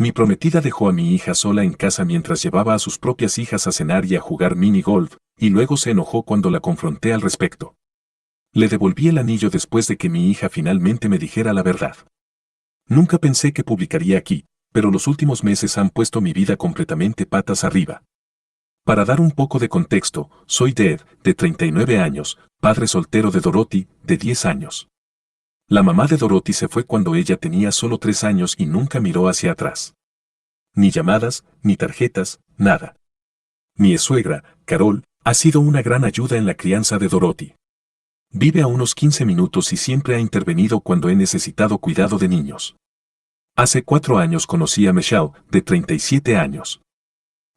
Mi prometida dejó a mi hija sola en casa mientras llevaba a sus propias hijas a cenar y a jugar mini golf, y luego se enojó cuando la confronté al respecto. Le devolví el anillo después de que mi hija finalmente me dijera la verdad. Nunca pensé que publicaría aquí, pero los últimos meses han puesto mi vida completamente patas arriba. Para dar un poco de contexto, soy Dave, de 39 años, padre soltero de Dorothy, de 10 años. La mamá de Dorothy se fue cuando ella tenía solo 3 años y nunca miró hacia atrás. Ni llamadas, ni tarjetas, nada. Mi suegra, Carol, ha sido una gran ayuda en la crianza de Dorothy. Vive a unos 15 minutos y siempre ha intervenido cuando he necesitado cuidado de niños. Hace 4 años conocí a Michelle, de 37 años.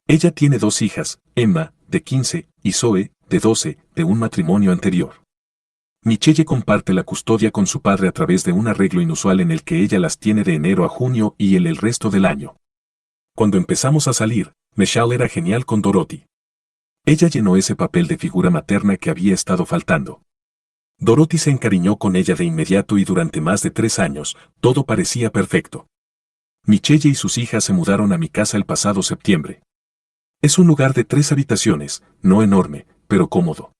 Ella tiene 2 hijas, Emma, de 15, y Zoe, de 12, de un matrimonio anterior. Michelle comparte la custodia con su padre a través de un arreglo inusual en el que ella las tiene de enero a junio y él el resto del año. Cuando empezamos a salir, Michelle era genial con Dorothy. Ella llenó ese papel de figura materna que había estado faltando. Dorothy se encariñó con ella de inmediato y durante más de 3 años, todo parecía perfecto. Michelle y sus hijas se mudaron a mi casa el pasado septiembre. Es un lugar de 3 habitaciones, no enorme, pero cómodo.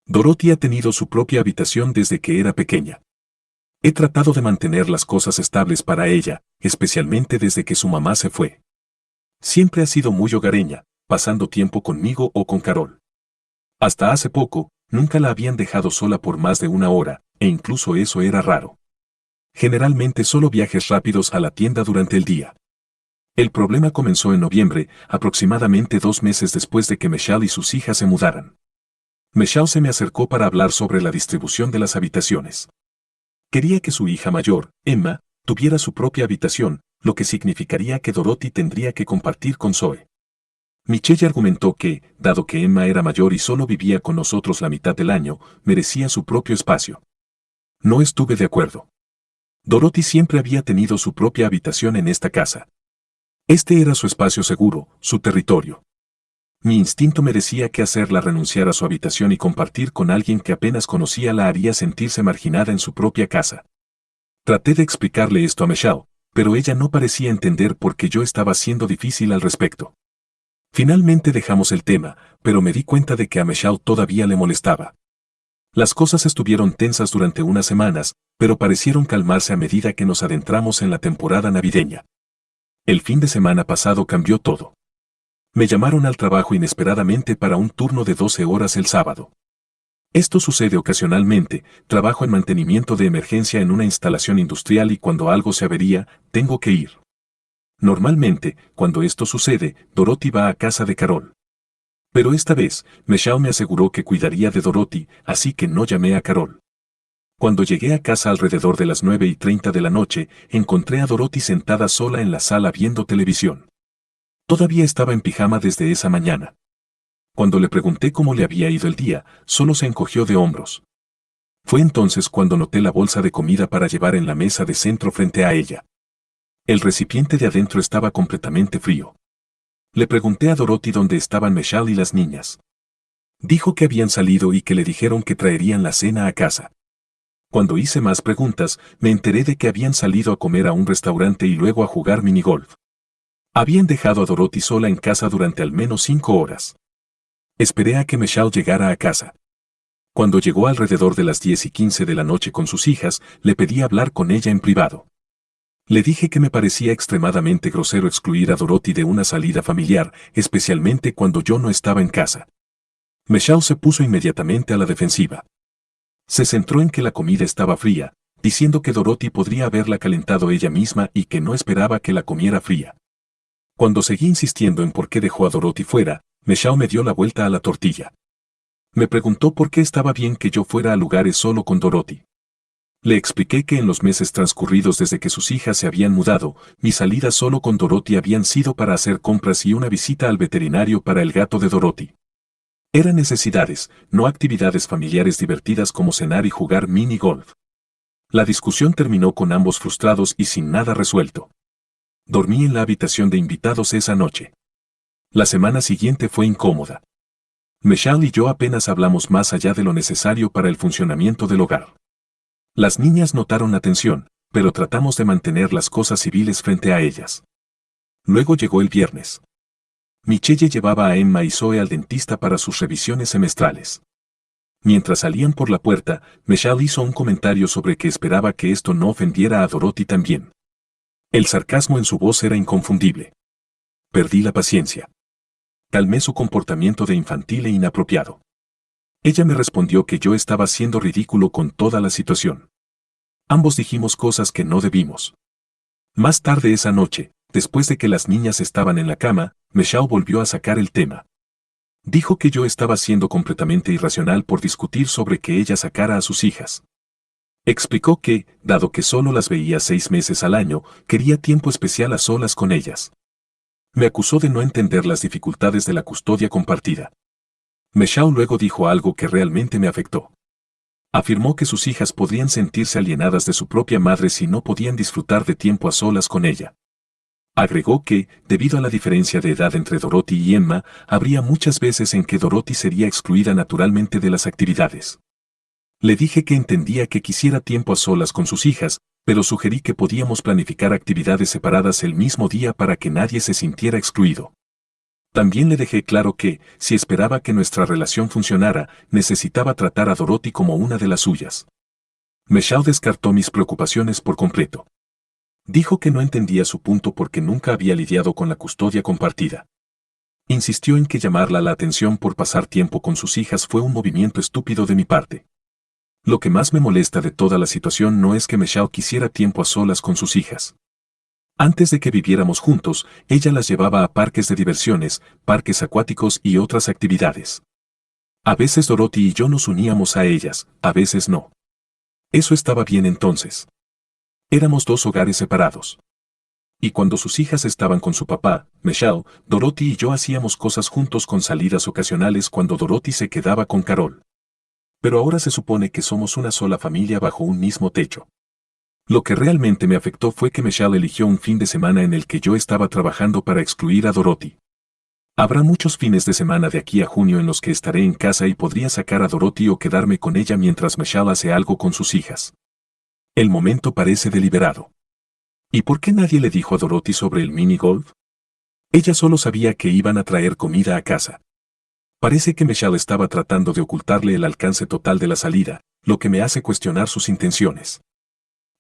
Dorothy ha tenido su propia habitación desde que era pequeña. He tratado de mantener las cosas estables para ella, especialmente desde que su mamá se fue. Siempre ha sido muy hogareña, pasando tiempo conmigo o con Carol. Hasta hace poco, nunca la habían dejado sola por más de 1 hora, e incluso eso era raro. Generalmente solo viajes rápidos a la tienda durante el día. El problema comenzó en noviembre, aproximadamente 2 meses después de que Michelle y sus hijas se mudaran. Michelle se me acercó para hablar sobre la distribución de las habitaciones. Quería que su hija mayor, Emma, tuviera su propia habitación, lo que significaría que Dorothy tendría que compartir con Zoe. Michelle argumentó que, dado que Emma era mayor y solo vivía con nosotros la mitad del año, merecía su propio espacio. No estuve de acuerdo. Dorothy siempre había tenido su propia habitación en esta casa. Este era su espacio seguro, su territorio. Mi instinto me decía que hacerla renunciar a su habitación y compartir con alguien que apenas conocía la haría sentirse marginada en su propia casa. Traté de explicarle esto a Michelle, pero ella no parecía entender por qué yo estaba siendo difícil al respecto. Finalmente dejamos el tema, pero me di cuenta de que a Michelle todavía le molestaba. Las cosas estuvieron tensas durante unas semanas, pero parecieron calmarse a medida que nos adentramos en la temporada navideña. El fin de semana pasado cambió todo. Me llamaron al trabajo inesperadamente para un turno de 12 horas el sábado. Esto sucede ocasionalmente, trabajo en mantenimiento de emergencia en una instalación industrial y cuando algo se avería, tengo que ir. Normalmente, cuando esto sucede, Dorothy va a casa de Carol. Pero esta vez, Michelle me aseguró que cuidaría de Dorothy, así que no llamé a Carol. Cuando llegué a casa alrededor de las 9:30 de la noche, encontré a Dorothy sentada sola en la sala viendo televisión. Todavía estaba en pijama desde esa mañana. Cuando le pregunté cómo le había ido el día, solo se encogió de hombros. Fue entonces cuando noté la bolsa de comida para llevar en la mesa de centro frente a ella. El recipiente de adentro estaba completamente frío. Le pregunté a Dorothy dónde estaban Michelle y las niñas. Dijo que habían salido y que le dijeron que traerían la cena a casa. Cuando hice más preguntas, me enteré de que habían salido a comer a un restaurante y luego a jugar minigolf. Habían dejado a Dorothy sola en casa durante al menos 5 horas. Esperé a que Michelle llegara a casa. Cuando llegó alrededor de las 10:15 de la noche con sus hijas, le pedí hablar con ella en privado. Le dije que me parecía extremadamente grosero excluir a Dorothy de una salida familiar, especialmente cuando yo no estaba en casa. Michelle se puso inmediatamente a la defensiva. Se centró en que la comida estaba fría, diciendo que Dorothy podría haberla calentado ella misma y que no esperaba que la comiera fría. Cuando seguí insistiendo en por qué dejó a Dorothy fuera, Michelle me dio la vuelta a la tortilla. Me preguntó por qué estaba bien que yo fuera a lugares solo con Dorothy. Le expliqué que en los meses transcurridos desde que sus hijas se habían mudado, mis salidas solo con Dorothy habían sido para hacer compras y una visita al veterinario para el gato de Dorothy. Eran necesidades, no actividades familiares divertidas como cenar y jugar mini golf. La discusión terminó con ambos frustrados y sin nada resuelto. Dormí en la habitación de invitados esa noche. La semana siguiente fue incómoda. Michelle y yo apenas hablamos más allá de lo necesario para el funcionamiento del hogar. Las niñas notaron la tensión, pero tratamos de mantener las cosas civiles frente a ellas. Luego llegó el viernes. Michelle llevaba a Emma y Zoe al dentista para sus revisiones semestrales. Mientras salían por la puerta, Michelle hizo un comentario sobre que esperaba que esto no ofendiera a Dorothy también. El sarcasmo en su voz era inconfundible. Perdí la paciencia. Calmé su comportamiento de infantil e inapropiado. Ella me respondió que yo estaba siendo ridículo con toda la situación. Ambos dijimos cosas que no debimos. Más tarde esa noche, después de que las niñas estaban en la cama, Michelle volvió a sacar el tema. Dijo que yo estaba siendo completamente irracional por discutir sobre que ella sacara a sus hijas. Explicó que, dado que solo las veía 6 meses al año, quería tiempo especial a solas con ellas. Me acusó de no entender las dificultades de la custodia compartida. Michelle luego dijo algo que realmente me afectó. Afirmó que sus hijas podrían sentirse alienadas de su propia madre si no podían disfrutar de tiempo a solas con ella. Agregó que, debido a la diferencia de edad entre Dorothy y Emma, habría muchas veces en que Dorothy sería excluida naturalmente de las actividades. Le dije que entendía que quisiera tiempo a solas con sus hijas, pero sugerí que podíamos planificar actividades separadas el mismo día para que nadie se sintiera excluido. También le dejé claro que, si esperaba que nuestra relación funcionara, necesitaba tratar a Dorothy como una de las suyas. Michelle descartó mis preocupaciones por completo. Dijo que no entendía su punto porque nunca había lidiado con la custodia compartida. Insistió en que llamarla la atención por pasar tiempo con sus hijas fue un movimiento estúpido de mi parte. Lo que más me molesta de toda la situación no es que Michelle quisiera tiempo a solas con sus hijas. Antes de que viviéramos juntos, ella las llevaba a parques de diversiones, parques acuáticos y otras actividades. A veces Dorothy y yo nos uníamos a ellas, a veces no. Eso estaba bien entonces. Éramos 2 hogares separados. Y cuando sus hijas estaban con su papá, Michelle, Dorothy y yo hacíamos cosas juntos con salidas ocasionales cuando Dorothy se quedaba con Carol. Pero ahora se supone que somos una sola familia bajo un mismo techo. Lo que realmente me afectó fue que Michelle eligió un fin de semana en el que yo estaba trabajando para excluir a Dorothy. Habrá muchos fines de semana de aquí a junio en los que estaré en casa y podría sacar a Dorothy o quedarme con ella mientras Michelle hace algo con sus hijas. El momento parece deliberado. ¿Y por qué nadie le dijo a Dorothy sobre el mini golf? Ella solo sabía que iban a traer comida a casa. Parece que Michelle estaba tratando de ocultarle el alcance total de la salida, lo que me hace cuestionar sus intenciones.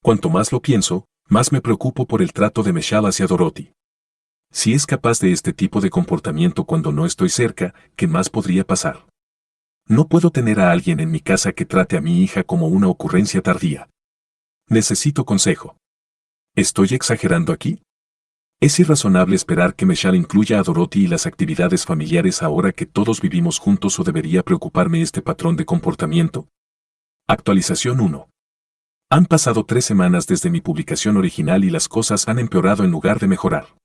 Cuanto más lo pienso, más me preocupo por el trato de Michelle hacia Dorothy. Si es capaz de este tipo de comportamiento cuando no estoy cerca, ¿qué más podría pasar? No puedo tener a alguien en mi casa que trate a mi hija como una ocurrencia tardía. Necesito consejo. ¿Estoy exagerando aquí? ¿Es irrazonable esperar que Michelle incluya a Dorothy y las actividades familiares ahora que todos vivimos juntos o debería preocuparme este patrón de comportamiento? Actualización 1. Han pasado 3 semanas desde mi publicación original y las cosas han empeorado en lugar de mejorar.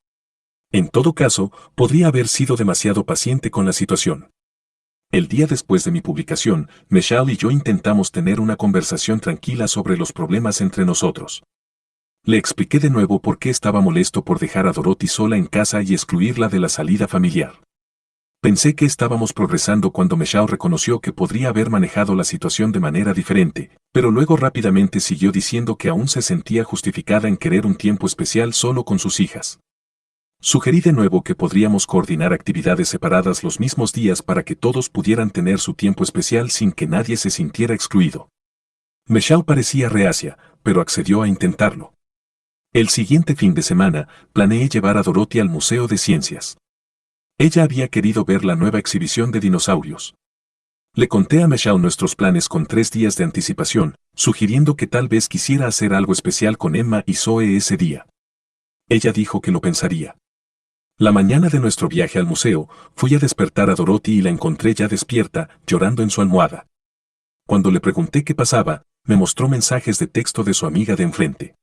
En todo caso, podría haber sido demasiado paciente con la situación. El día después de mi publicación, Michelle y yo intentamos tener una conversación tranquila sobre los problemas entre nosotros. Le expliqué de nuevo por qué estaba molesto por dejar a Dorothy sola en casa y excluirla de la salida familiar. Pensé que estábamos progresando cuando Michelle reconoció que podría haber manejado la situación de manera diferente, pero luego rápidamente siguió diciendo que aún se sentía justificada en querer un tiempo especial solo con sus hijas. Sugerí de nuevo que podríamos coordinar actividades separadas los mismos días para que todos pudieran tener su tiempo especial sin que nadie se sintiera excluido. Michelle parecía reacia, pero accedió a intentarlo. El siguiente fin de semana, planeé llevar a Dorothy al Museo de Ciencias. Ella había querido ver la nueva exhibición de dinosaurios. Le conté a Michelle nuestros planes con 3 días de anticipación, sugiriendo que tal vez quisiera hacer algo especial con Emma y Zoe ese día. Ella dijo que lo pensaría. La mañana de nuestro viaje al museo, fui a despertar a Dorothy y la encontré ya despierta, llorando en su almohada. Cuando le pregunté qué pasaba, me mostró mensajes de texto de su amiga de enfrente.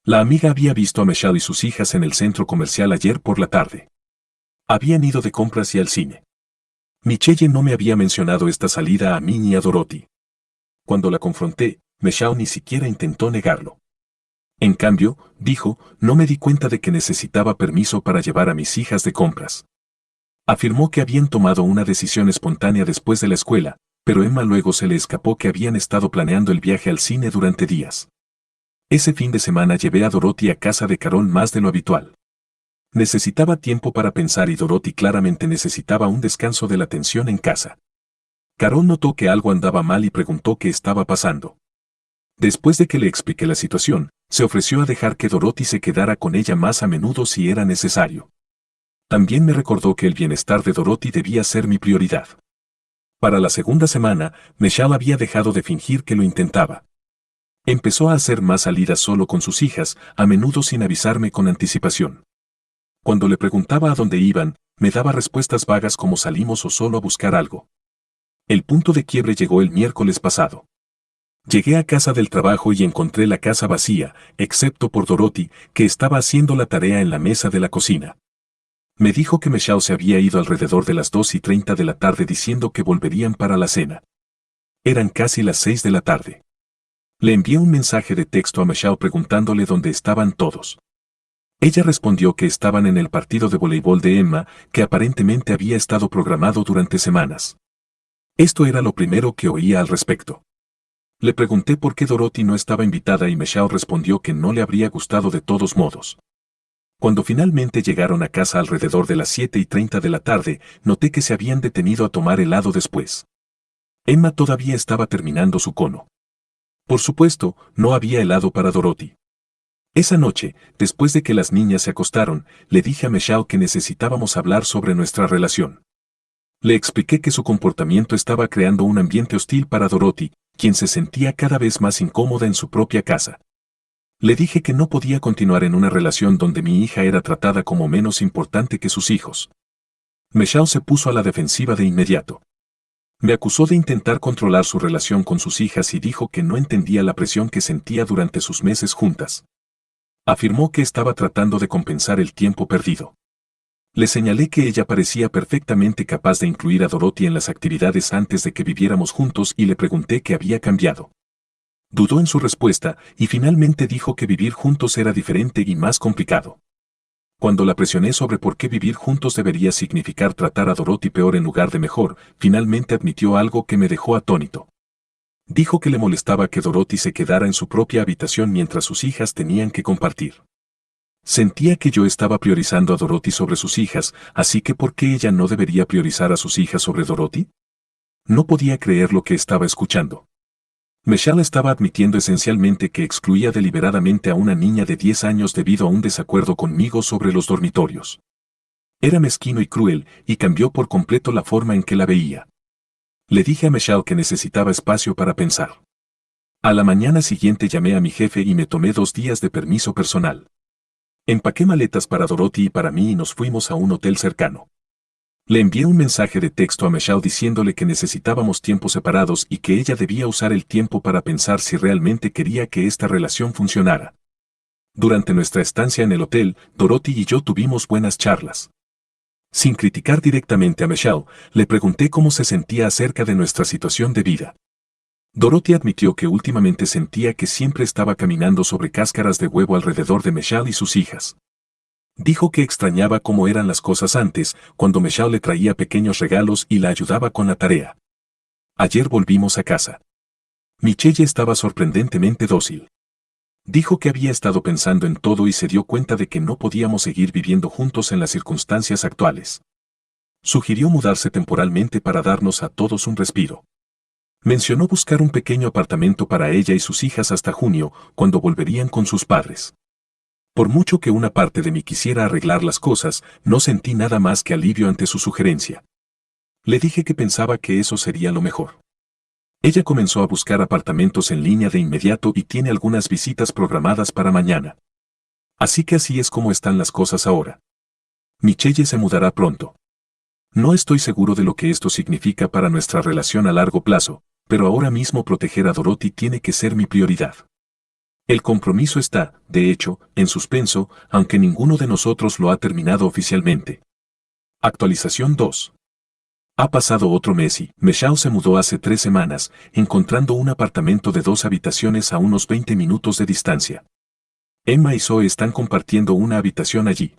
La amiga había visto a Michelle y sus hijas en el centro comercial ayer por la tarde. Habían ido de compras y al cine. Michelle no me había mencionado esta salida a mí ni a Dorothy. Cuando la confronté, Michelle ni siquiera intentó negarlo. En cambio, dijo, no me di cuenta de que necesitaba permiso para llevar a mis hijas de compras. Afirmó que habían tomado una decisión espontánea después de la escuela, pero Emma luego se le escapó que habían estado planeando el viaje al cine durante días. Ese fin de semana llevé a Dorothy a casa de Carol más de lo habitual. Necesitaba tiempo para pensar y Dorothy claramente necesitaba un descanso de la tensión en casa. Carol notó que algo andaba mal y preguntó qué estaba pasando. Después de que le expliqué la situación, se ofreció a dejar que Dorothy se quedara con ella más a menudo si era necesario. También me recordó que el bienestar de Dorothy debía ser mi prioridad. Para la segunda semana, Michelle había dejado de fingir que lo intentaba. Empezó a hacer más salidas solo con sus hijas, a menudo sin avisarme con anticipación. Cuando le preguntaba a dónde iban, me daba respuestas vagas como salimos o solo a buscar algo. El punto de quiebre llegó el miércoles pasado. Llegué a casa del trabajo y encontré la casa vacía, excepto por Dorothy, que estaba haciendo la tarea en la mesa de la cocina. Me dijo que Michelle se había ido alrededor de las 2:30 de la tarde diciendo que volverían para la cena. Eran casi las 6 de la tarde. Le envié un mensaje de texto a Michelle preguntándole dónde estaban todos. Ella respondió que estaban en el partido de voleibol de Emma, que aparentemente había estado programado durante semanas. Esto era lo primero que oía al respecto. Le pregunté por qué Dorothy no estaba invitada y Michelle respondió que no le habría gustado de todos modos. Cuando finalmente llegaron a casa alrededor de las 7:30 de la tarde, noté que se habían detenido a tomar helado después. Emma todavía estaba terminando su cono. Por supuesto, no había helado para Dorothy. Esa noche, después de que las niñas se acostaron, le dije a Michelle que necesitábamos hablar sobre nuestra relación. Le expliqué que su comportamiento estaba creando un ambiente hostil para Dorothy, quien se sentía cada vez más incómoda en su propia casa. Le dije que no podía continuar en una relación donde mi hija era tratada como menos importante que sus hijos. Michelle se puso a la defensiva de inmediato. Me acusó de intentar controlar su relación con sus hijas y dijo que no entendía la presión que sentía durante sus meses juntas. Afirmó que estaba tratando de compensar el tiempo perdido. Le señalé que ella parecía perfectamente capaz de incluir a Dorothy en las actividades antes de que viviéramos juntos y le pregunté qué había cambiado. Dudó en su respuesta y finalmente dijo que vivir juntos era diferente y más complicado. Cuando la presioné sobre por qué vivir juntos debería significar tratar a Dorothy peor en lugar de mejor, finalmente admitió algo que me dejó atónito. Dijo que le molestaba que Dorothy se quedara en su propia habitación mientras sus hijas tenían que compartir. Sentía que yo estaba priorizando a Dorothy sobre sus hijas, así que ¿por qué ella no debería priorizar a sus hijas sobre Dorothy? No podía creer lo que estaba escuchando. Michelle estaba admitiendo esencialmente que excluía deliberadamente a una niña de 10 años debido a un desacuerdo conmigo sobre los dormitorios. Era mezquino y cruel, y cambió por completo la forma en que la veía. Le dije a Michelle que necesitaba espacio para pensar. A la mañana siguiente llamé a mi jefe y me tomé 2 días de permiso personal. Empaqué maletas para Dorothy y para mí y nos fuimos a un hotel cercano. Le envié un mensaje de texto a Michelle diciéndole que necesitábamos tiempos separados y que ella debía usar el tiempo para pensar si realmente quería que esta relación funcionara. Durante nuestra estancia en el hotel, Dorothy y yo tuvimos buenas charlas. Sin criticar directamente a Michelle, le pregunté cómo se sentía acerca de nuestra situación de vida. Dorothy admitió que últimamente sentía que siempre estaba caminando sobre cáscaras de huevo alrededor de Michelle y sus hijas. Dijo que extrañaba cómo eran las cosas antes, cuando Michelle le traía pequeños regalos y la ayudaba con la tarea. Ayer volvimos a casa. Michelle estaba sorprendentemente dócil. Dijo que había estado pensando en todo y se dio cuenta de que no podíamos seguir viviendo juntos en las circunstancias actuales. Sugirió mudarse temporalmente para darnos a todos un respiro. Mencionó buscar un pequeño apartamento para ella y sus hijas hasta junio, cuando volverían con sus padres. Por mucho que una parte de mí quisiera arreglar las cosas, no sentí nada más que alivio ante su sugerencia. Le dije que pensaba que eso sería lo mejor. Ella comenzó a buscar apartamentos en línea de inmediato y tiene algunas visitas programadas para mañana. Así que así es como están las cosas ahora. Michelle se mudará pronto. No estoy seguro de lo que esto significa para nuestra relación a largo plazo, pero ahora mismo proteger a Dorothy tiene que ser mi prioridad. El compromiso está, de hecho, en suspenso, aunque ninguno de nosotros lo ha terminado oficialmente. Actualización 2. Ha pasado otro mes y Michelle se mudó hace 3 semanas, encontrando un apartamento de 2 habitaciones a unos 20 minutos de distancia. Emma y Zoe están compartiendo una habitación allí.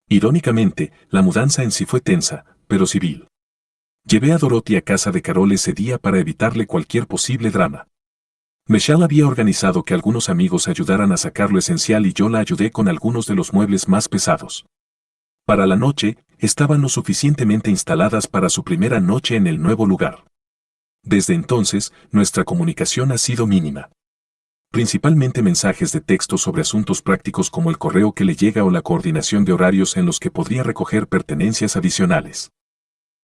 Irónicamente, la mudanza en sí fue tensa, pero civil. Llevé a Dorothy a casa de Carol ese día para evitarle cualquier posible drama. Michelle había organizado que algunos amigos ayudaran a sacar lo esencial y yo la ayudé con algunos de los muebles más pesados. Para la noche, estaban lo suficientemente instaladas para su primera noche en el nuevo lugar. Desde entonces, nuestra comunicación ha sido mínima. Principalmente mensajes de texto sobre asuntos prácticos como el correo que le llega o la coordinación de horarios en los que podría recoger pertenencias adicionales.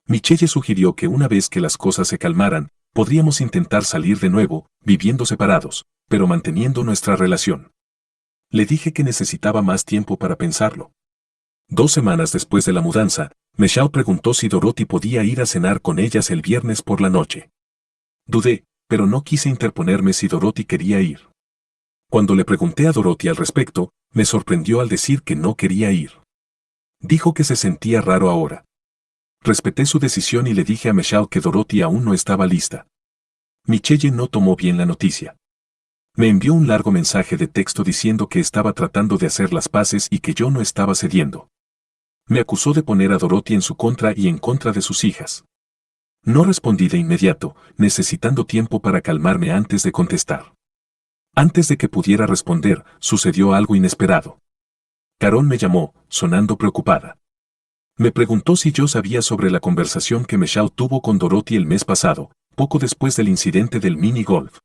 Michelle sugirió que una vez que las cosas se calmaran, podríamos intentar salir de nuevo, viviendo separados, pero manteniendo nuestra relación. Le dije que necesitaba más tiempo para pensarlo. 2 semanas después de la mudanza, Michelle preguntó si Dorothy podía ir a cenar con ellas el viernes por la noche. Dudé, pero no quise interponerme si Dorothy quería ir. Cuando le pregunté a Dorothy al respecto, me sorprendió al decir que no quería ir. Dijo que se sentía raro ahora. Respeté su decisión y le dije a Michelle que Dorothy aún no estaba lista. Michelle no tomó bien la noticia. Me envió un largo mensaje de texto diciendo que estaba tratando de hacer las paces y que yo no estaba cediendo. Me acusó de poner a Dorothy en su contra y en contra de sus hijas. No respondí de inmediato, necesitando tiempo para calmarme antes de contestar. Antes de que pudiera responder, sucedió algo inesperado. Carol me llamó, sonando preocupada. Me preguntó si yo sabía sobre la conversación que Michelle tuvo con Dorothy el mes pasado, poco después del incidente del mini golf.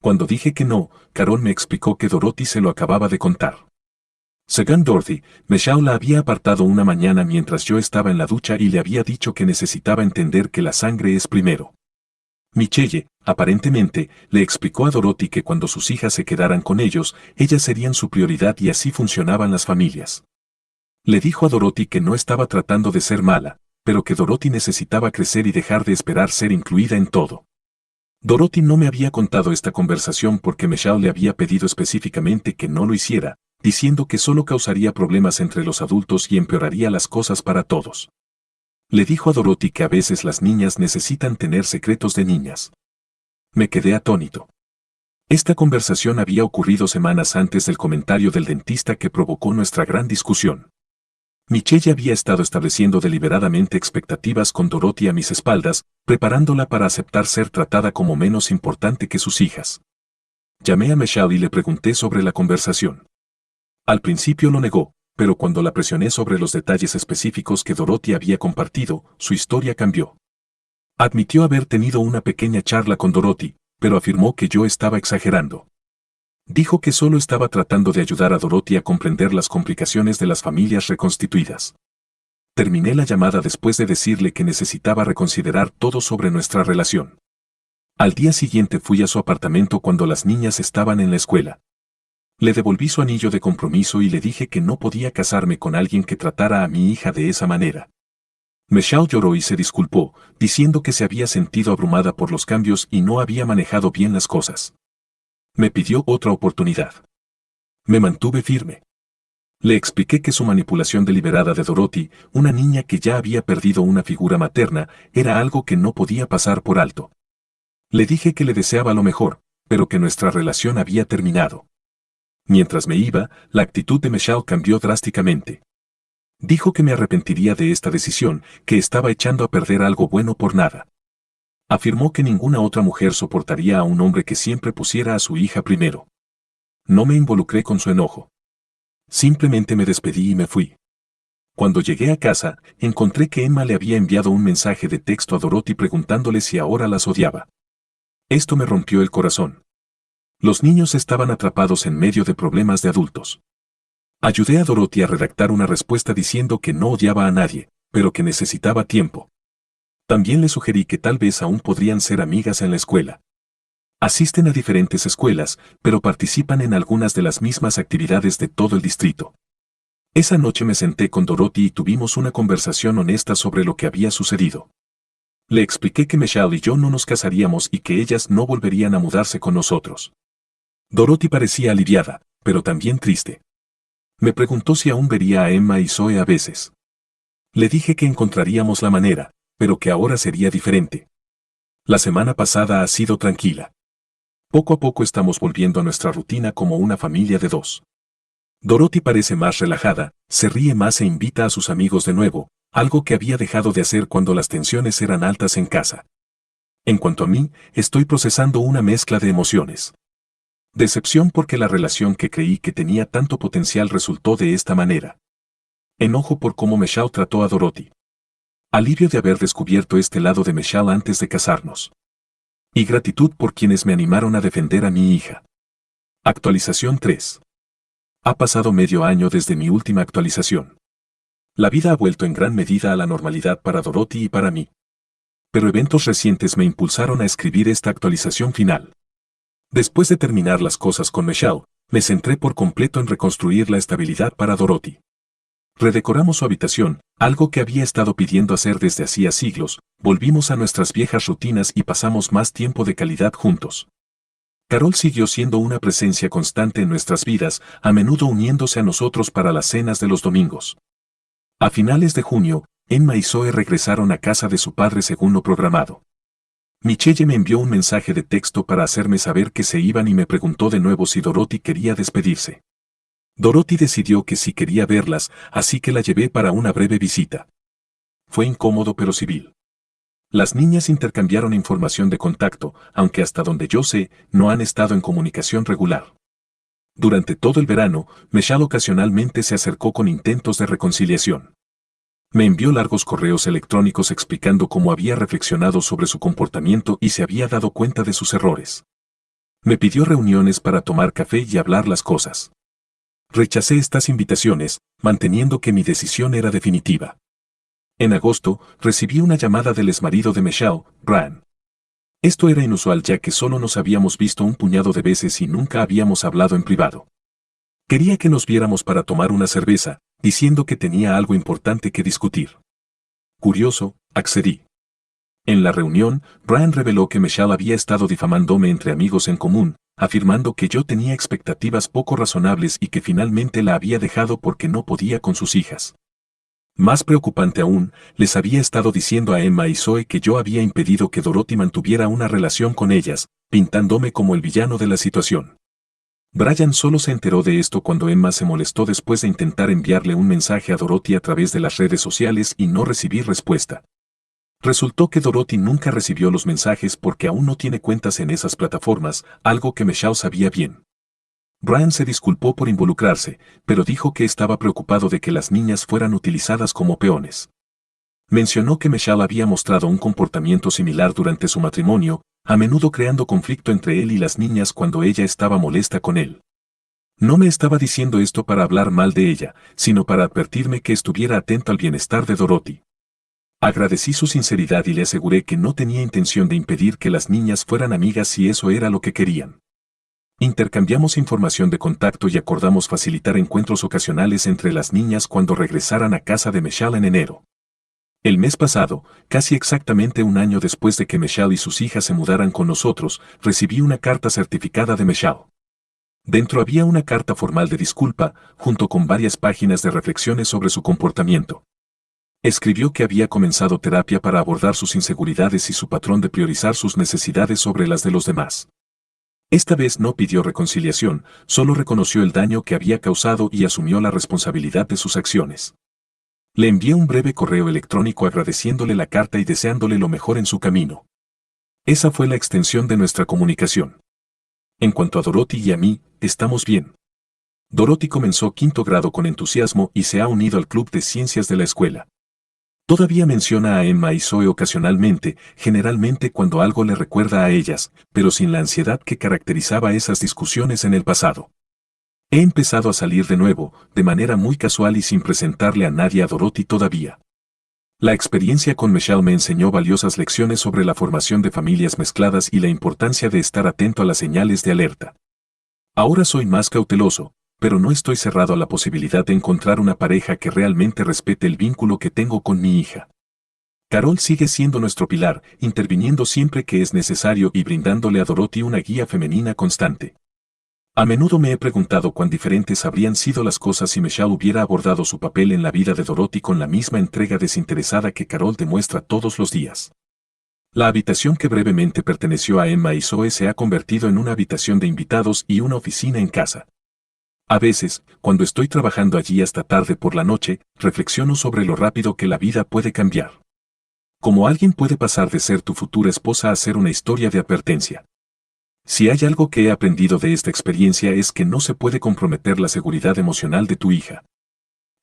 Cuando dije que no, Carol me explicó que Dorothy se lo acababa de contar. Según Dorothy, Michelle la había apartado una mañana mientras yo estaba en la ducha y le había dicho que necesitaba entender que la sangre es primero. Michelle, aparentemente, le explicó a Dorothy que cuando sus hijas se quedaran con ellos, ellas serían su prioridad y así funcionaban las familias. Le dijo a Dorothy que no estaba tratando de ser mala, pero que Dorothy necesitaba crecer y dejar de esperar ser incluida en todo. Dorothy no me había contado esta conversación porque Michelle le había pedido específicamente que no lo hiciera, diciendo que solo causaría problemas entre los adultos y empeoraría las cosas para todos. Le dijo a Dorothy que a veces las niñas necesitan tener secretos de niñas. Me quedé atónito. Esta conversación había ocurrido semanas antes del comentario del dentista que provocó nuestra gran discusión. Michelle había estado estableciendo deliberadamente expectativas con Dorothy a mis espaldas, preparándola para aceptar ser tratada como menos importante que sus hijas. Llamé a Michelle y le pregunté sobre la conversación. Al principio lo negó, pero cuando la presioné sobre los detalles específicos que Dorothy había compartido, su historia cambió. Admitió haber tenido una pequeña charla con Dorothy, pero afirmó que yo estaba exagerando. Dijo que solo estaba tratando de ayudar a Dorothy a comprender las complicaciones de las familias reconstituidas. Terminé la llamada después de decirle que necesitaba reconsiderar todo sobre nuestra relación. Al día siguiente fui a su apartamento cuando las niñas estaban en la escuela. Le devolví su anillo de compromiso y le dije que no podía casarme con alguien que tratara a mi hija de esa manera. Michelle lloró y se disculpó, diciendo que se había sentido abrumada por los cambios y no había manejado bien las cosas. Me pidió otra oportunidad. Me mantuve firme. Le expliqué que su manipulación deliberada de Dorothy, una niña que ya había perdido una figura materna, era algo que no podía pasar por alto. Le dije que le deseaba lo mejor, pero que nuestra relación había terminado. Mientras me iba, la actitud de Michelle cambió drásticamente. Dijo que me arrepentiría de esta decisión, que estaba echando a perder algo bueno por nada. Afirmó que ninguna otra mujer soportaría a un hombre que siempre pusiera a su hija primero. No me involucré con su enojo. Simplemente me despedí y me fui. Cuando llegué a casa, encontré que Emma le había enviado un mensaje de texto a Dorothy preguntándole si ahora las odiaba. Esto me rompió el corazón. Los niños estaban atrapados en medio de problemas de adultos. Ayudé a Dorothy a redactar una respuesta diciendo que no odiaba a nadie, pero que necesitaba tiempo. También le sugerí que tal vez aún podrían ser amigas en la escuela. Asisten a diferentes escuelas, pero participan en algunas de las mismas actividades de todo el distrito. Esa noche me senté con Dorothy y tuvimos una conversación honesta sobre lo que había sucedido. Le expliqué que Michelle y yo no nos casaríamos y que ellas no volverían a mudarse con nosotros. Dorothy parecía aliviada, pero también triste. Me preguntó si aún vería a Emma y Zoe a veces. Le dije que encontraríamos la manera, pero que ahora sería diferente. La semana pasada ha sido tranquila. Poco a poco estamos volviendo a nuestra rutina como una familia de dos. Dorothy parece más relajada, se ríe más e invita a sus amigos de nuevo, algo que había dejado de hacer cuando las tensiones eran altas en casa. En cuanto a mí, estoy procesando una mezcla de emociones. Decepción porque la relación que creí que tenía tanto potencial resultó de esta manera. Enojo por cómo Michelle trató a Dorothy. Alivio de haber descubierto este lado de Michelle antes de casarnos. Y gratitud por quienes me animaron a defender a mi hija. Actualización 3. Ha pasado medio año desde mi última actualización. La vida ha vuelto en gran medida a la normalidad para Dorothy y para mí. Pero eventos recientes me impulsaron a escribir esta actualización final. Después de terminar las cosas con Michelle, me centré por completo en reconstruir la estabilidad para Dorothy. Redecoramos su habitación, algo que había estado pidiendo hacer desde hacía siglos, volvimos a nuestras viejas rutinas y pasamos más tiempo de calidad juntos. Carol siguió siendo una presencia constante en nuestras vidas, a menudo uniéndose a nosotros para las cenas de los domingos. A finales de junio, Emma y Zoe regresaron a casa de su padre según lo programado. Michelle me envió un mensaje de texto para hacerme saber que se iban y me preguntó de nuevo si Dorothy quería despedirse. Dorothy decidió que sí quería verlas, así que la llevé para una breve visita. Fue incómodo pero civil. Las niñas intercambiaron información de contacto, aunque hasta donde yo sé, no han estado en comunicación regular. Durante todo el verano, Michelle ocasionalmente se acercó con intentos de reconciliación. Me envió largos correos electrónicos explicando cómo había reflexionado sobre su comportamiento y se había dado cuenta de sus errores. Me pidió reuniones para tomar café y hablar las cosas. Rechacé estas invitaciones, manteniendo que mi decisión era definitiva. En agosto, recibí una llamada del exmarido de Michelle, Brian. Esto era inusual ya que solo nos habíamos visto un puñado de veces y nunca habíamos hablado en privado. Quería que nos viéramos para tomar una cerveza, diciendo que tenía algo importante que discutir. Curioso, accedí. En la reunión, Brian reveló que Michelle había estado difamándome entre amigos en común, afirmando que yo tenía expectativas poco razonables y que finalmente la había dejado porque no podía con sus hijas. Más preocupante aún, les había estado diciendo a Emma y Zoe que yo había impedido que Dorothy mantuviera una relación con ellas, pintándome como el villano de la situación. Brian solo se enteró de esto cuando Emma se molestó después de intentar enviarle un mensaje a Dorothy a través de las redes sociales y no recibir respuesta. Resultó que Dorothy nunca recibió los mensajes porque aún no tiene cuentas en esas plataformas, algo que Michelle sabía bien. Brian se disculpó por involucrarse, pero dijo que estaba preocupado de que las niñas fueran utilizadas como peones. Mencionó que Michelle había mostrado un comportamiento similar durante su matrimonio, a menudo creando conflicto entre él y las niñas cuando ella estaba molesta con él. No me estaba diciendo esto para hablar mal de ella, sino para advertirme que estuviera atento al bienestar de Dorothy. Agradecí su sinceridad y le aseguré que no tenía intención de impedir que las niñas fueran amigas si eso era lo que querían. Intercambiamos información de contacto y acordamos facilitar encuentros ocasionales entre las niñas cuando regresaran a casa de Michelle en enero. El mes pasado, casi exactamente un año después de que Michelle y sus hijas se mudaran con nosotros, recibí una carta certificada de Michelle. Dentro había una carta formal de disculpa, junto con varias páginas de reflexiones sobre su comportamiento. Escribió que había comenzado terapia para abordar sus inseguridades y su patrón de priorizar sus necesidades sobre las de los demás. Esta vez no pidió reconciliación, solo reconoció el daño que había causado y asumió la responsabilidad de sus acciones. Le envié un breve correo electrónico agradeciéndole la carta y deseándole lo mejor en su camino. Esa fue la extensión de nuestra comunicación. En cuanto a Dorothy y a mí, estamos bien. Dorothy comenzó quinto grado con entusiasmo y se ha unido al club de ciencias de la escuela. Todavía menciona a Emma y Zoe ocasionalmente, generalmente cuando algo le recuerda a ellas, pero sin la ansiedad que caracterizaba esas discusiones en el pasado. He empezado a salir de nuevo, de manera muy casual y sin presentarle a nadie a Dorothy todavía. La experiencia con Michelle me enseñó valiosas lecciones sobre la formación de familias mezcladas y la importancia de estar atento a las señales de alerta. Ahora soy más cauteloso, pero no estoy cerrado a la posibilidad de encontrar una pareja que realmente respete el vínculo que tengo con mi hija. Carol sigue siendo nuestro pilar, interviniendo siempre que es necesario y brindándole a Dorothy una guía femenina constante. A menudo me he preguntado cuán diferentes habrían sido las cosas si Michelle hubiera abordado su papel en la vida de Dorothy con la misma entrega desinteresada que Carol demuestra todos los días. La habitación que brevemente perteneció a Emma y Zoe se ha convertido en una habitación de invitados y una oficina en casa. A veces, cuando estoy trabajando allí hasta tarde por la noche, reflexiono sobre lo rápido que la vida puede cambiar. Cómo alguien puede pasar de ser tu futura esposa a ser una historia de advertencia. Si hay algo que he aprendido de esta experiencia es que no se puede comprometer la seguridad emocional de tu hija.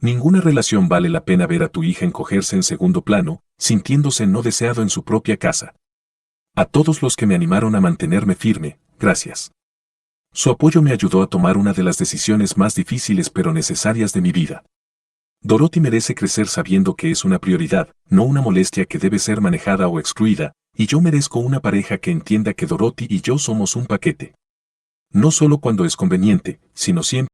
Ninguna relación vale la pena ver a tu hija encogerse en segundo plano, sintiéndose no deseado en su propia casa. A todos los que me animaron a mantenerme firme, gracias. Su apoyo me ayudó a tomar una de las decisiones más difíciles pero necesarias de mi vida. Dorothy merece crecer sabiendo que es una prioridad, no una molestia que debe ser manejada o excluida, y yo merezco una pareja que entienda que Dorothy y yo somos un paquete. No solo cuando es conveniente, sino siempre.